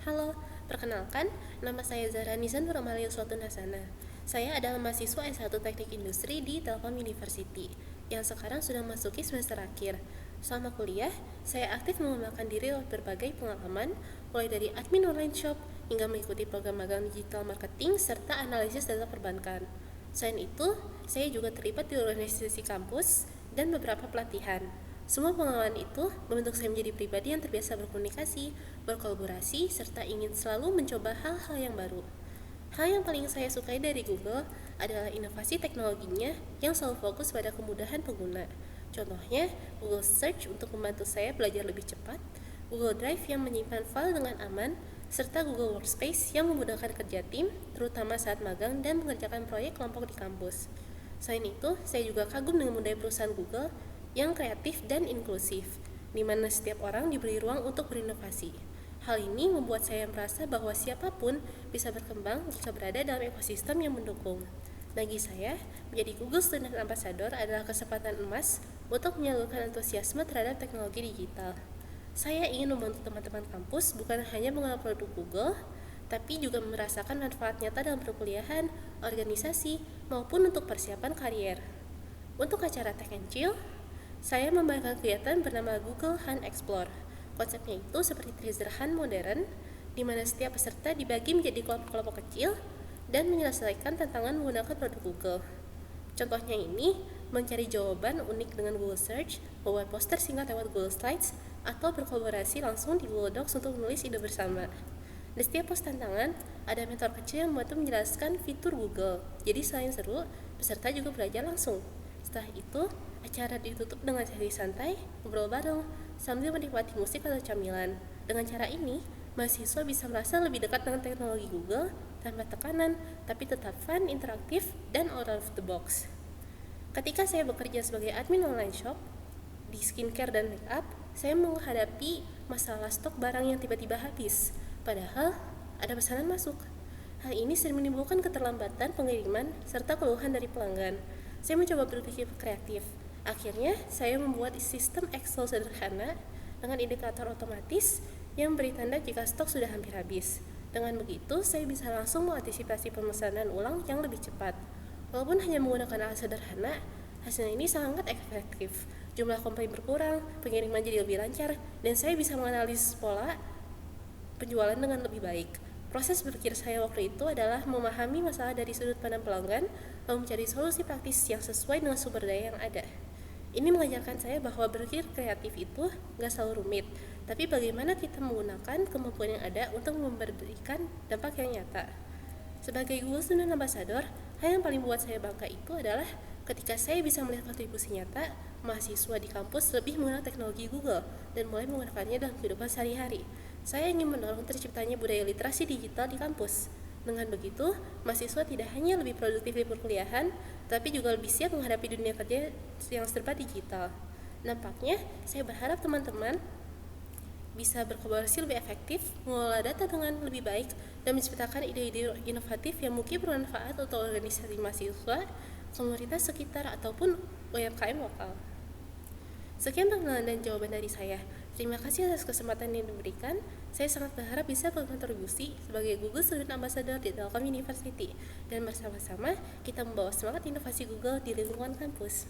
Halo, perkenalkan, nama saya Zahra Nizan Nuramalia Suatun Hasana. Saya adalah mahasiswa S1 Teknik Industri di Telkom University, yang sekarang sudah masuki semester akhir. Selama kuliah, saya aktif mengembangkan diri lewat berbagai pengalaman, mulai dari admin online shop hingga mengikuti program magang digital marketing serta analisis data perbankan. Selain itu, saya juga terlibat di organisasi kampus dan beberapa pelatihan. Semua pengalaman itu membentuk saya menjadi pribadi yang terbiasa berkomunikasi, berkolaborasi, serta ingin selalu mencoba hal-hal yang baru. Hal yang paling saya sukai dari Google adalah inovasi teknologinya yang selalu fokus pada kemudahan pengguna. Contohnya, Google Search untuk membantu saya belajar lebih cepat, Google Drive yang menyimpan file dengan aman, serta Google Workspace yang memudahkan kerja tim, terutama saat magang dan mengerjakan proyek kelompok di kampus. Selain itu, saya juga kagum dengan budaya perusahaan Google yang kreatif dan inklusif, di mana setiap orang diberi ruang untuk berinovasi. Hal ini membuat saya merasa bahwa siapapun bisa berkembang jika berada dalam ekosistem yang mendukung. Bagi saya, menjadi Google Student Ambassador adalah kesempatan emas untuk menyalurkan antusiasme terhadap teknologi digital. Saya ingin membantu teman-teman kampus bukan hanya mengenal produk Google, tapi juga merasakan manfaat nyata dalam perkuliahan, organisasi, maupun untuk persiapan karier. Untuk acara Tech and Chill, saya membagikan kegiatan bernama Google Hunt Explore. Konsepnya itu seperti treasure hunt modern, di mana setiap peserta dibagi menjadi kelompok-kelompok kecil dan menyelesaikan tantangan menggunakan produk Google. Contohnya ini, mencari jawaban unik dengan Google Search, membuat poster singkat lewat Google Slides, atau berkolaborasi langsung di Google Docs untuk menulis ide bersama. Di setiap pos tantangan, ada mentor kecil yang membantu menjelaskan fitur Google. Jadi selain seru, peserta juga belajar langsung. Setelah itu, acara ditutup dengan sesi santai, ngobrol bareng, sambil menikmati musik atau camilan. Dengan cara ini, mahasiswa bisa merasa lebih dekat dengan teknologi Google tanpa tekanan, tapi tetap fun, interaktif, dan out of the box. Ketika saya bekerja sebagai admin online shop, di skincare dan makeup, saya menghadapi masalah stok barang yang tiba-tiba habis, padahal ada pesanan masuk. Hal ini sering menimbulkan keterlambatan pengiriman serta keluhan dari pelanggan. Saya mencoba berpikir kreatif. Akhirnya, saya membuat sistem Excel sederhana dengan indikator otomatis yang beri tanda jika stok sudah hampir habis. Dengan begitu, saya bisa langsung mengantisipasi pemesanan ulang yang lebih cepat. Walaupun hanya menggunakan alat sederhana, hasilnya ini sangat efektif. Jumlah komplain berkurang, pengiriman jadi lebih lancar, dan saya bisa menganalisis pola penjualan dengan lebih baik. Proses berpikir saya waktu itu adalah memahami masalah dari sudut pandang pelanggan, lalu mencari solusi praktis yang sesuai dengan sumber daya yang ada. Ini mengajarkan saya bahwa berpikir kreatif itu gak selalu rumit, tapi bagaimana kita menggunakan kemampuan yang ada untuk memberikan dampak yang nyata. Sebagai Google Student Ambassador, hal yang paling membuat saya bangga itu adalah ketika saya bisa melihat kontribusi nyata mahasiswa di kampus lebih mengenal teknologi Google dan mulai menggunakannya dalam kehidupan sehari-hari. Saya ingin mendorong terciptanya budaya literasi digital di kampus. Dengan begitu, mahasiswa tidak hanya lebih produktif di perkuliahan, tapi juga lebih siap menghadapi dunia kerja yang serba digital. Nampaknya, saya berharap teman-teman bisa berkolaborasi lebih efektif, mengelola data dengan lebih baik, dan menciptakan ide-ide inovatif yang mungkin bermanfaat untuk organisasi mahasiswa, komunitas sekitar, ataupun UMKM lokal. Sekian perkenalan dan jawaban dari saya. Terima kasih atas kesempatan yang diberikan. Saya sangat berharap bisa berkontribusi sebagai Google Student Ambassador di Telkom University, dan bersama-sama kita membawa semangat inovasi Google di lingkungan kampus.